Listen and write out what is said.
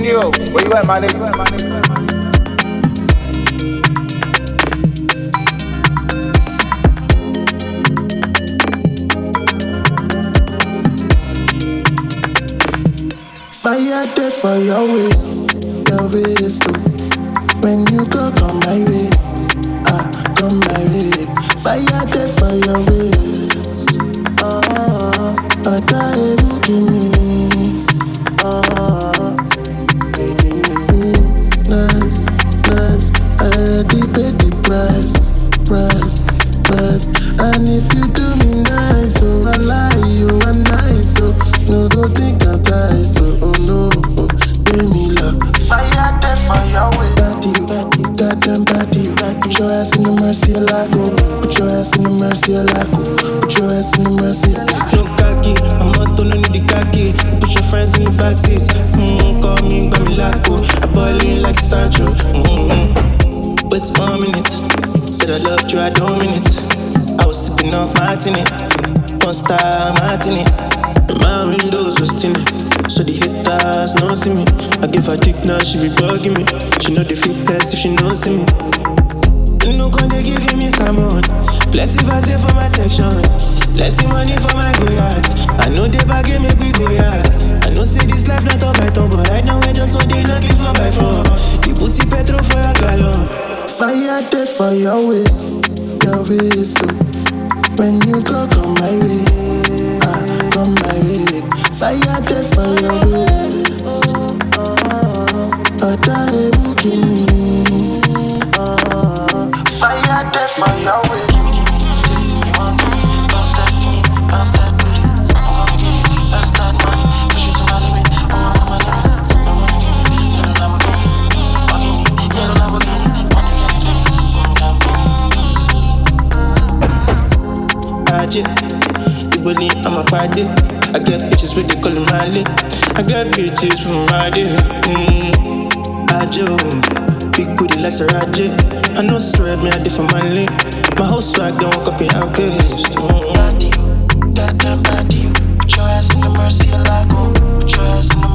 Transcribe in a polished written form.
Genio, where you at, my nigga? Fire there for your waist, oh. When you go, come my way, come my way. Fire there for your waist, Odoyewu gini, nice. I already paid the price. And if you do me nice, oh Walahi, you are nice, oh no go think I'm die, so oh no, give me love. Fire there for your way, Baddie, goddamn Baddie. Put your ass in the Murcielago, put your ass in the Murcielago, put your ass in the Murcielago. No khaki, I'm not no need the khaki. Put your friends in the backseat. Call me Gbemi lago. I ballin like sancho. Wait 1 minute. Said I loved you, I don't mean it. I was sipping up martini, Pornstar martini. And my windows was tinted, so the haters no see me. I give her dick now, she be bugging me. She know the fit best if she no see me. No con they giving me some money. Plenty fast there for my section. Plenty money for my go yard. I know they bargain make we go yard. I know say this life not up by top, but right now I just want they knocking 4x4. The booty petrol for your gallon. Fire there for your waist, oh. When you go, come my way, come my way. Fire there for your waist, Odoyewu gini. Fire there for your waist. Say you want me, bounce that booty. I'm gonna give you, that's that money. Push it to my limit, I'm on my limit. Yellow Lamborghini. Iboli, I'm a party. I get bitches with the color Mali. I got bitches from Baddie. Ajo, big booty like Sara. I know swerve me, I did for money. My whole swag don't copy and paste. Baddie, goddamn Baddie. Put your ass in the Murcielago. Put your ass in the